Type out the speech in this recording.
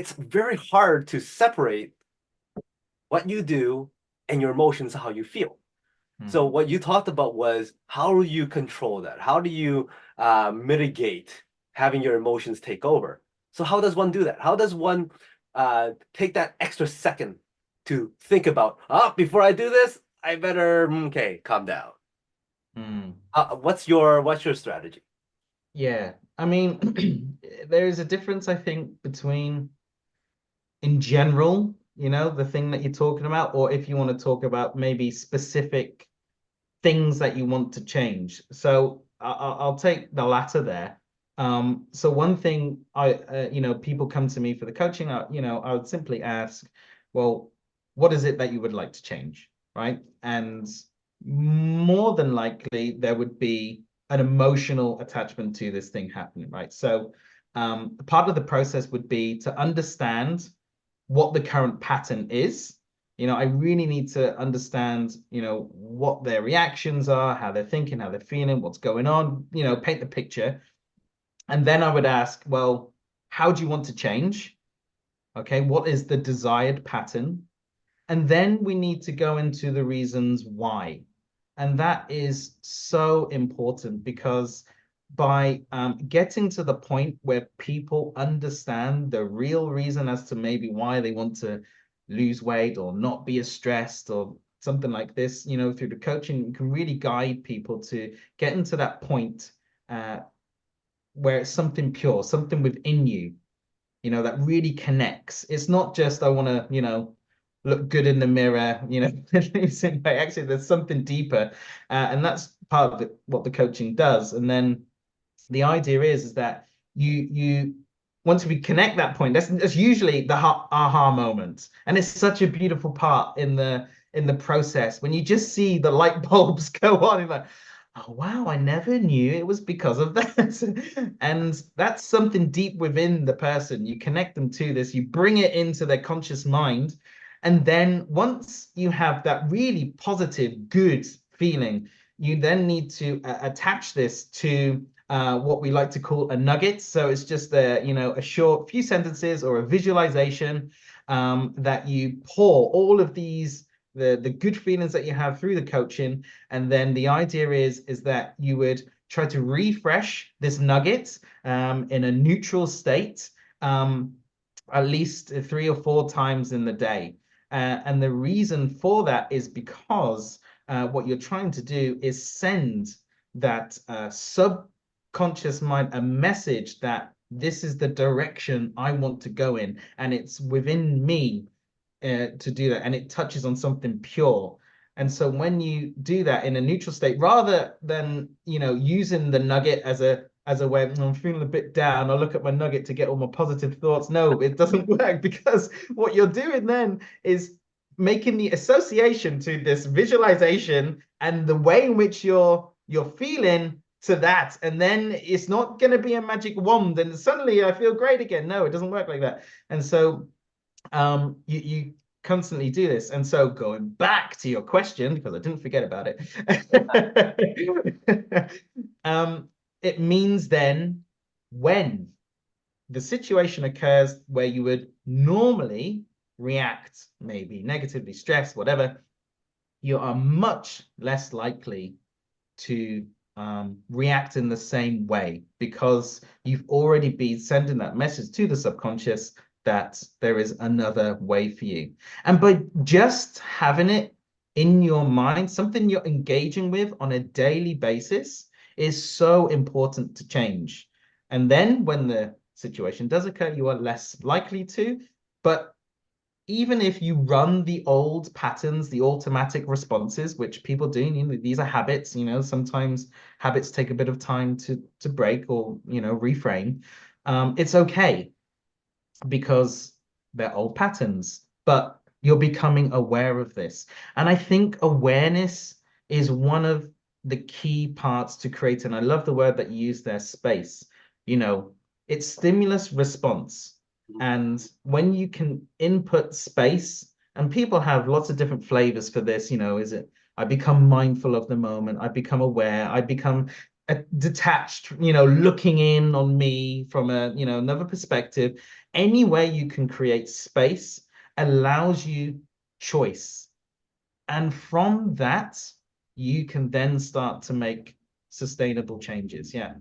it's very hard to separate what you do and your emotions, how you feel. So Hmm. what you talked about was how do you control that? How do you mitigate having your emotions take over? So how does one do that? How does one take that extra second to think about, before I do this, I better, okay, calm down. Hmm. What's your strategy? Yeah, I mean, there is a difference, I think, between in general, the thing that you're talking about, or if you want to talk about maybe specific things that you want to change. So I'll take the latter there. So one thing people come to me for the coaching, I would simply ask, well, what is it that you would like to change, right? And more than likely, there would be an emotional attachment to this thing happening, right? So part of the process would be to understand what the current pattern is. I really need to understand, what their reactions are, how they're thinking, how they're feeling, what's going on, paint the picture. And then I would ask, well, how do you want to change? Okay, what is the desired pattern? And then we need to go into the reasons why. And that is so important because by getting to the point where people understand the real reason as to maybe why they want to lose weight or not be as stressed or something like this, through the coaching, you can really guide people to get into that point uh, where it's something pure, something within you, that really connects. It's not just I want to, look good in the mirror, actually there's something deeper. And that's part of what the coaching does. And then the idea is that you once we connect that point, that's usually the aha moment. And it's such a beautiful part in the process when you just see the light bulbs go on. You're like, oh wow, I never knew it was because of that. And that's something deep within the person. You connect them to this, you bring it into their conscious mind. And then once you have that really positive, good feeling, you then need to attach this to what we like to call a nugget. So it's just a short few sentences or a visualization that you pour all of these the good feelings that you have through the coaching, and then the idea is that you would try to refresh this nugget in a neutral state um, at least 3 or 4 times in the day. And the reason for that is because what you're trying to do is send that subconscious mind a message that this is the direction I want to go in, and it's within me to do that, and it touches on something pure. And so when you do that in a neutral state, rather than using the nugget as a way, I'm feeling a bit down, I'll look at my nugget to get all my positive thoughts. No, it doesn't work because what you're doing then is making the association to this visualization and the way in which you're feeling to that, and then it's not going to be a magic wand and suddenly I feel great again. No, it doesn't work like that. And so you constantly do this. And so going back to your question, because I didn't forget about it, it means then when the situation occurs where you would normally react, maybe negatively, stressed, whatever, you are much less likely to react in the same way because you've already been sending that message to the subconscious that there is another way for you. And by just having it in your mind, something you're engaging with on a daily basis is so important to change. And then when the situation does occur, you are less likely to. But even if you run the old patterns, the automatic responses, which people do, these are habits, sometimes habits take a bit of time to break or, reframe. It's okay because they're old patterns, but you're becoming aware of this. And I think awareness is one of the key parts to create, and I love the word that you use there, space. You know, it's stimulus response. And when you can input space, and people have lots of different flavors for this, is it I become mindful of the moment, I become aware, I become detached, looking in on me from another perspective. any way you can create space allows you choice. And from that, you can then start to make sustainable changes. Yeah.